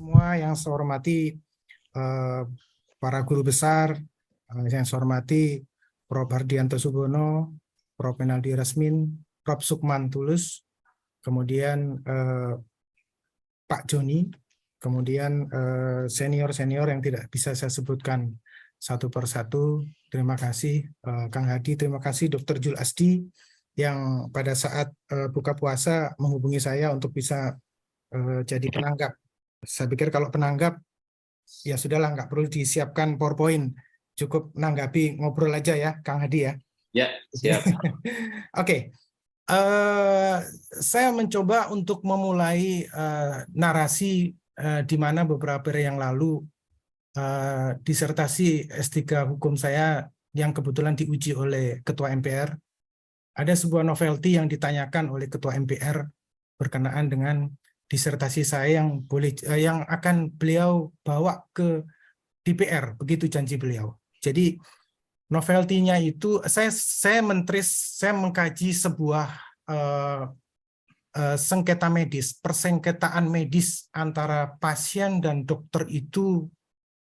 semua, yang saya hormati para guru besar, yang saya hormati Prof. Hardianto Subono, Prof. Menaldi Rasmin, Prof. Sukman Tulus, kemudian Pak Joni, kemudian senior-senior yang tidak bisa saya sebutkan satu persatu. Terima kasih Kang Hadi, terima kasih Dr. Jul Asdi yang pada saat buka puasa menghubungi saya untuk bisa jadi penanggap. Saya pikir kalau penanggap, ya sudahlah, nggak perlu disiapkan PowerPoint. Cukup menanggapi, ngobrol aja ya, Kang Hadi ya. Ya, siap. Oke. Saya mencoba untuk memulai narasi di mana beberapa hari yang lalu disertasi S3 hukum saya yang kebetulan diuji oleh Ketua MPR. Ada sebuah novelty yang ditanyakan oleh Ketua MPR berkenaan dengan disertasi saya yang akan beliau bawa ke DPR, begitu janji beliau. Jadi novelty-nya itu saya mengkaji sebuah sengketa medis, persengketaan medis antara pasien dan dokter itu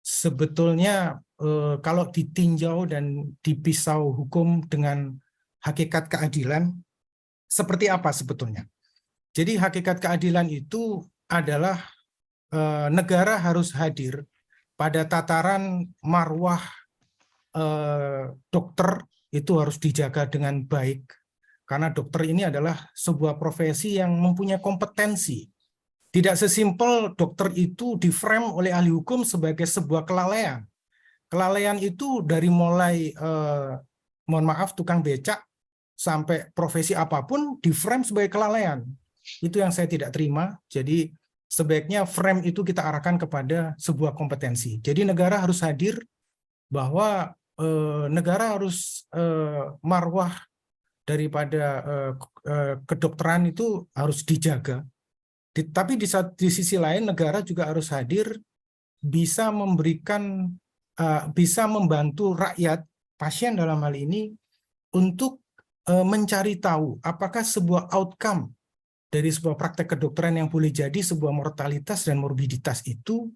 sebetulnya kalau ditinjau dan dipisau hukum dengan hakikat keadilan, seperti apa sebetulnya? Jadi hakikat keadilan itu adalah negara harus hadir pada tataran marwah dokter itu harus dijaga dengan baik. Karena dokter ini adalah sebuah profesi yang mempunyai kompetensi. Tidak sesimpel dokter itu diframe oleh ahli hukum sebagai sebuah kelalaian. Kelalaian itu dari mulai, mohon maaf, tukang becak, sampai profesi apapun diframe sebagai kelalaian. Itu yang saya tidak terima. Jadi sebaiknya frame itu kita arahkan kepada sebuah kompetensi. Jadi negara harus hadir bahwa negara harus marwah daripada kedokteran itu harus dijaga. Tapi di sisi lain negara juga harus hadir, bisa memberikan, bisa membantu rakyat, pasien dalam hal ini, untuk mencari tahu apakah sebuah outcome dari sebuah praktek kedokteran yang boleh jadi sebuah mortalitas dan morbiditas itu,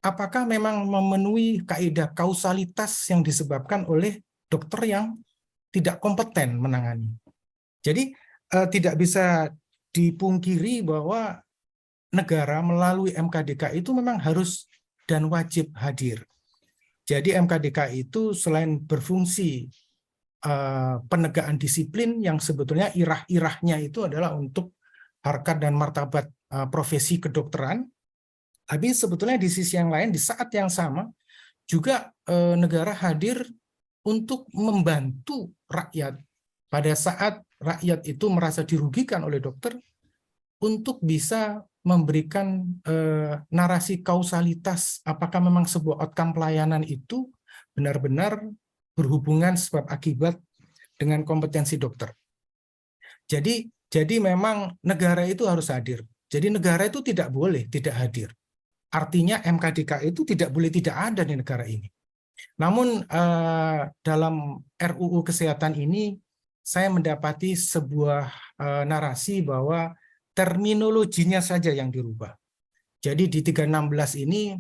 apakah memang memenuhi kaidah kausalitas yang disebabkan oleh dokter yang tidak kompeten menangani. Jadi tidak bisa dipungkiri bahwa negara melalui MKDK itu memang harus dan wajib hadir. Jadi MKDK itu selain berfungsi penegakan disiplin yang sebetulnya irah-irahnya itu adalah untuk harkat dan martabat profesi kedokteran, tapi sebetulnya di sisi yang lain, di saat yang sama, juga negara hadir untuk membantu rakyat pada saat rakyat itu merasa dirugikan oleh dokter, untuk bisa memberikan narasi kausalitas, apakah memang sebuah outcome pelayanan itu benar-benar berhubungan sebab akibat dengan kompetensi dokter. Jadi memang negara itu harus hadir. Jadi negara itu tidak boleh tidak hadir. Artinya MKDK itu tidak boleh tidak ada di negara ini. Namun dalam RUU Kesehatan ini saya mendapati sebuah narasi bahwa terminologinya saja yang dirubah. Jadi di 316 ini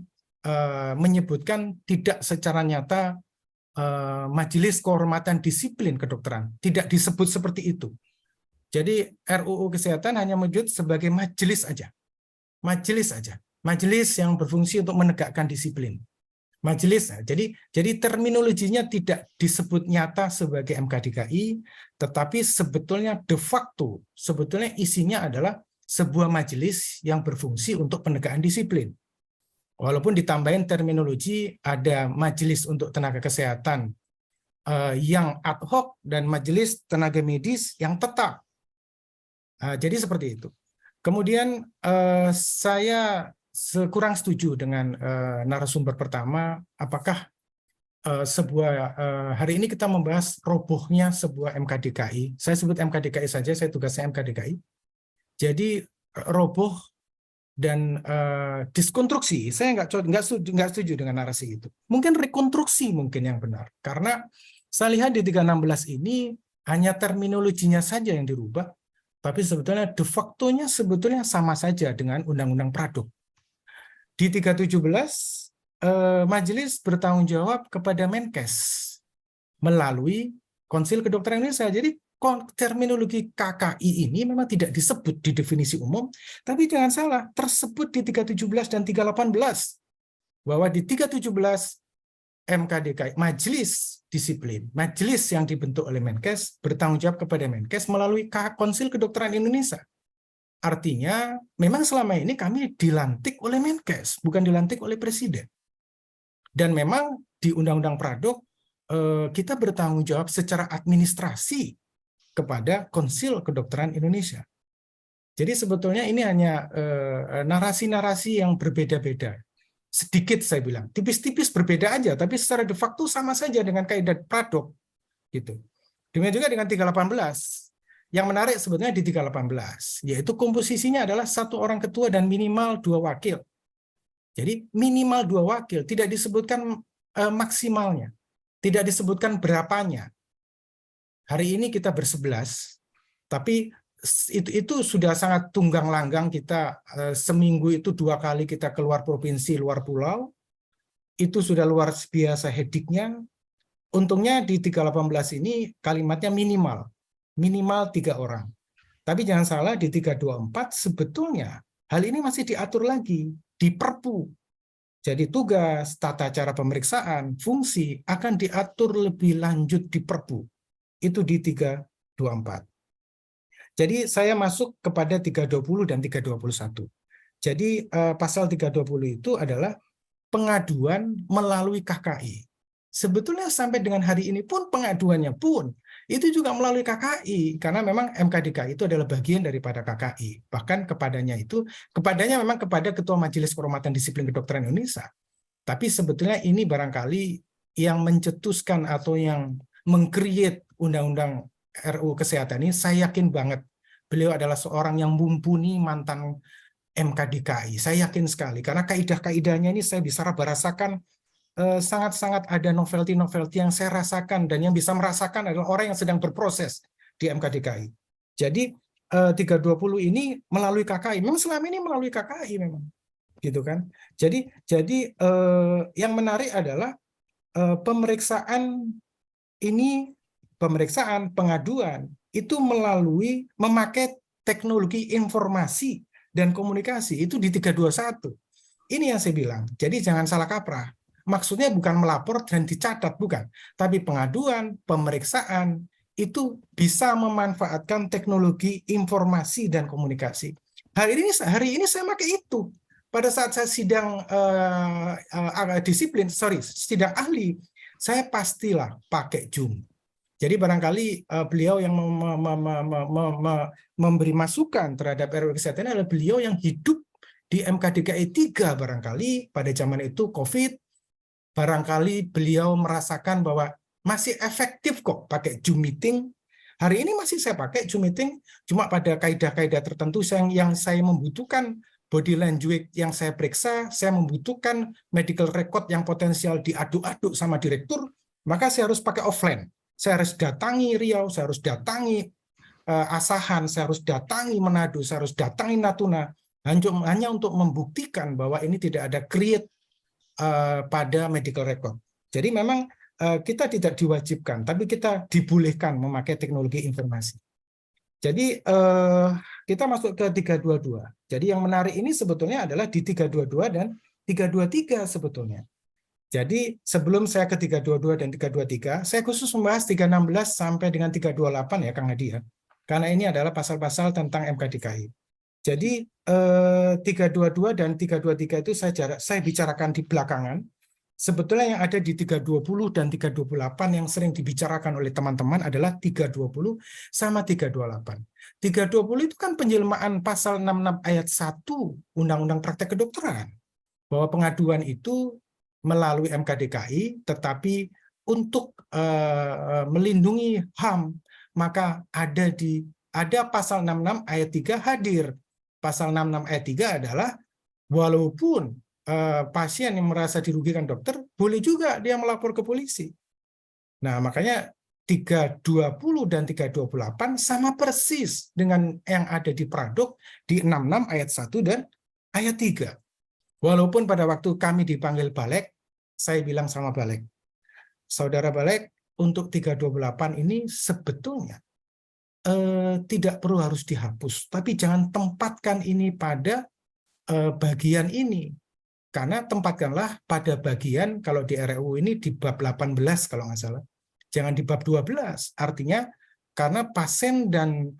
menyebutkan tidak secara nyata Majelis Kehormatan Disiplin Kedokteran. Tidak disebut seperti itu. Jadi RUU Kesehatan hanya menyebut sebagai majelis aja. Majelis aja. Majelis yang berfungsi untuk menegakkan disiplin. Majelis. Jadi terminologinya tidak disebut nyata sebagai MKDKI, tetapi sebetulnya de facto, sebetulnya isinya adalah sebuah majelis yang berfungsi untuk penegakan disiplin. Walaupun ditambahin terminologi, ada majelis untuk tenaga kesehatan yang ad hoc dan majelis tenaga medis yang tetap. Jadi seperti itu. Kemudian saya kurang setuju dengan narasumber pertama, apakah hari ini kita membahas robohnya sebuah MKDKI. Saya sebut MKDKI saja, saya tugasnya MKDKI. Jadi roboh dan diskonstruksi, saya nggak setuju dengan narasi itu. Mungkin rekonstruksi mungkin yang benar, karena saya lihat di 316 ini hanya terminologinya saja yang dirubah, tapi sebetulnya de facto-nya sebetulnya sama saja dengan Undang-Undang Pradok. Di 317 majelis bertanggung jawab kepada Menkes melalui Konsil Kedokteran Indonesia. Jadi terminologi KKI ini memang tidak disebut di definisi umum, tapi jangan salah, tersebut di 317 dan 318 bahwa di 317 MKDKI, Majelis Disiplin, majelis yang dibentuk oleh Menkes bertanggung jawab kepada Menkes melalui Konsil Kedokteran Indonesia. Artinya, memang selama ini kami dilantik oleh Menkes, bukan dilantik oleh Presiden. Dan memang di Undang-Undang Pradok, kita bertanggung jawab secara administrasi kepada Konsil Kedokteran Indonesia. Jadi sebetulnya ini hanya narasi-narasi yang berbeda-beda. Sedikit saya bilang, tipis-tipis berbeda aja, tapi secara de facto sama saja dengan kaidah Pradok. Gitu. Demikian juga dengan 318. Yang menarik sebetulnya di 318, yaitu komposisinya adalah 1 orang ketua dan minimal 2 wakil. Jadi minimal 2 wakil, tidak disebutkan maksimalnya, tidak disebutkan berapanya. Hari ini kita ber-11, tapi itu sudah sangat tunggang langgang. Kita seminggu itu 2 kali kita keluar provinsi, luar pulau. Itu sudah luar biasa hediknya. Untungnya di 318 ini kalimatnya minimal 3 orang. Tapi jangan salah, di 324 sebetulnya hal ini masih diatur lagi di Perpu. Jadi tugas, tata cara pemeriksaan, fungsi akan diatur lebih lanjut di Perpu. Itu di 324. Jadi saya masuk kepada 320 dan 321. Jadi pasal 320 itu adalah pengaduan melalui KKI. Sebetulnya sampai dengan hari ini pun pengaduannya pun itu juga melalui KKI, karena memang MKDKI itu adalah bagian daripada KKI. Bahkan kepadanya memang kepada Ketua Majelis Kehormatan Disiplin Kedokteran Indonesia. Tapi sebetulnya ini barangkali yang mencetuskan atau yang meng-create Undang-Undang RUU Kesehatan ini, saya yakin banget beliau adalah seorang yang mumpuni mantan MKDKI. Saya yakin sekali, karena kaidah-kaidahnya ini saya bisa rasakan sangat-sangat ada novelty-novelty yang saya rasakan, dan yang bisa merasakan adalah orang yang sedang berproses di MKDKI. Jadi 320 ini melalui KKI, memang selama ini melalui KKI memang, gitu kan. Jadi yang menarik adalah pemeriksaan pengaduan itu memakai teknologi informasi dan komunikasi itu di 321. Ini yang saya bilang. Jadi jangan salah kaprah. Maksudnya bukan melapor dan dicatat, bukan. Tapi pengaduan, pemeriksaan itu bisa memanfaatkan teknologi informasi dan komunikasi. Hari ini saya pakai itu. Pada saat saya sidang sidang ahli, saya pastilah pakai Zoom. Jadi barangkali beliau yang memberi masukan terhadap RUU Kesehatan adalah beliau yang hidup di MKDKI 3 barangkali pada zaman itu COVID. Barangkali beliau merasakan bahwa masih efektif kok pakai Zoom meeting. Hari ini masih saya pakai Zoom meeting, cuma pada kaidah-kaidah tertentu yang saya membutuhkan body language yang saya periksa, saya membutuhkan medical record yang potensial diaduk-aduk sama direktur, maka saya harus pakai offline. Saya harus datangi Riau, saya harus datangi Asahan, saya harus datangi Manado, saya harus datangi Natuna, hanya untuk membuktikan bahwa ini tidak ada create pada medical record. Jadi memang kita tidak diwajibkan, tapi kita dibolehkan memakai teknologi informasi. Jadi kita masuk ke 322. Jadi yang menarik ini sebetulnya adalah di 322 dan 323 sebetulnya. Jadi sebelum saya ke 322 dan 323, saya khusus membahas 316 sampai dengan 328 ya Kang Hadi ya. Karena ini adalah pasal-pasal tentang MKDKI. Jadi 322 dan 323 itu saya bicarakan di belakangan. Sebetulnya yang ada di 320 dan 328 yang sering dibicarakan oleh teman-teman adalah 320 sama 328. 320 itu kan penjelmaan pasal 66 ayat 1 Undang-Undang Praktek Kedokteran. Bahwa pengaduan itu melalui MKDKI, tetapi untuk melindungi HAM, maka ada pasal 66 ayat 3 hadir. Pasal 66 ayat 3 adalah walaupun pasien yang merasa dirugikan dokter, boleh juga dia melapor ke polisi. Nah, makanya 320 dan 328 sama persis dengan yang ada di Pradok di 66 ayat 1 dan ayat 3. Walaupun pada waktu kami dipanggil balik, saya bilang sama balik, saudara balik, untuk 328 ini sebetulnya tidak perlu harus dihapus, tapi jangan tempatkan ini pada bagian ini. Karena tempatkanlah pada bagian, kalau di RUU ini di bab 18 kalau nggak salah, jangan di bab 12. Artinya karena pasien dan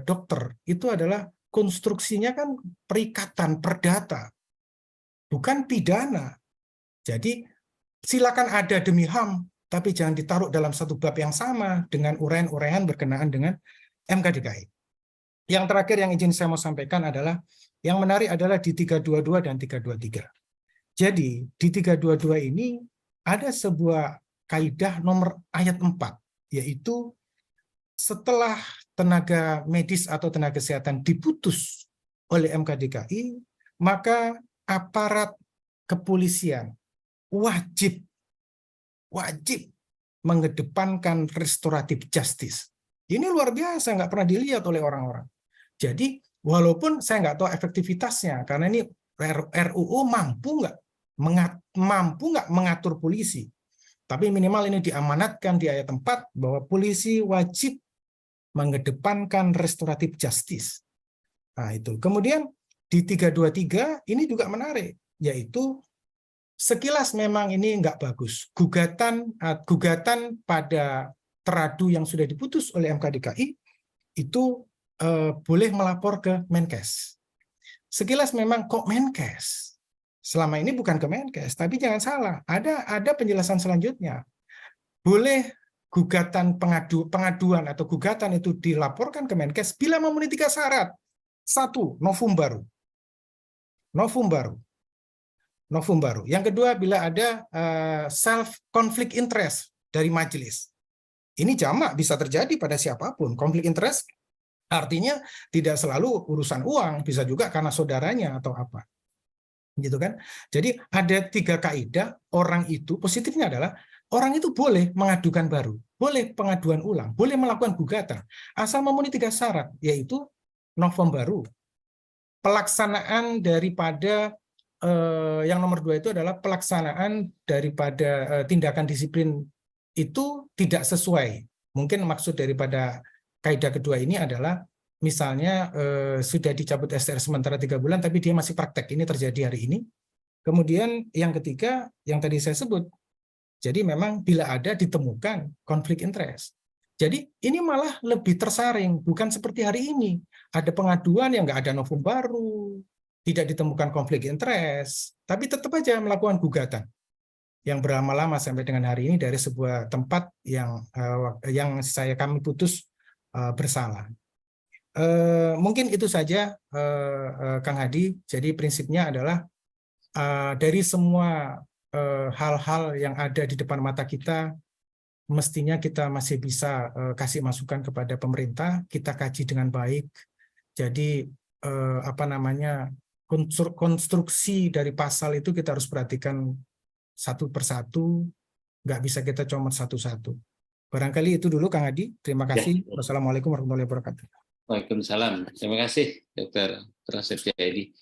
dokter itu adalah konstruksinya kan perikatan perdata, bukan pidana. Jadi silakan ada demi HAM, tapi jangan ditaruh dalam satu bab yang sama dengan uraian-uraian berkenaan dengan MK/DKI. Yang terakhir yang izin saya mau sampaikan adalah, yang menarik adalah di 322 dan 323. Jadi di 322 ini ada sebuah kaidah nomor ayat 4, yaitu setelah tenaga medis atau tenaga kesehatan diputus oleh MK/DKI, maka aparat kepolisian wajib mengedepankan restoratif justice. Ini luar biasa, nggak pernah dilihat oleh orang-orang. Jadi walaupun saya nggak tahu efektivitasnya, karena ini RUU mampu nggak mengatur polisi, tapi minimal ini diamanatkan di ayat 4 bahwa polisi wajib mengedepankan restoratif justice. Nah, itu. Kemudian di 323 ini juga menarik, yaitu sekilas memang ini nggak bagus. Gugatan pada teradu yang sudah diputus oleh MK/DKI itu boleh melapor ke Menkes. Sekilas memang kok Menkes? Selama ini bukan ke Menkes, tapi jangan salah, ada penjelasan selanjutnya. Boleh pengaduan atau gugatan itu dilaporkan ke Menkes bila memenuhi 3 syarat. 1, novum baru. Yang kedua, bila ada self conflict interest dari majelis. Ini jamak bisa terjadi pada siapapun. Konflik interest artinya tidak selalu urusan uang, bisa juga karena saudaranya atau apa. Gitu kan? Jadi ada 3 kaidah. Orang itu positifnya adalah orang itu boleh mengadukan baru, boleh pengaduan ulang, boleh melakukan gugatan asal memenuhi 3 syarat, yaitu novum baru. Pelaksanaan daripada yang nomor 2 itu adalah pelaksanaan daripada tindakan disiplin itu tidak sesuai. Mungkin maksud daripada kaidah kedua ini adalah misalnya sudah dicabut STR sementara 3 bulan, tapi dia masih praktek. Ini terjadi hari ini. Kemudian yang ketiga, yang tadi saya sebut, jadi memang bila ada ditemukan konflik interest. Jadi ini malah lebih tersaring, bukan seperti hari ini. Ada pengaduan yang nggak ada novum baru, tidak ditemukan konflik interest, tapi tetap aja melakukan gugatan yang berlama-lama sampai dengan hari ini dari sebuah tempat yang kami putus bersalah. Mungkin itu saja, Kang Hadi. Jadi prinsipnya adalah dari semua hal-hal yang ada di depan mata kita, mestinya kita masih bisa kasih masukan kepada pemerintah, kita kaji dengan baik. Jadi konstruksi dari pasal itu kita harus perhatikan satu persatu, nggak bisa kita comot satu-satu. Barangkali itu dulu, Kang Hadi. Terima kasih. Wassalamualaikum warahmatullahi wabarakatuh. Waalaikumsalam. Terima kasih, Dr. Prasetya Edi.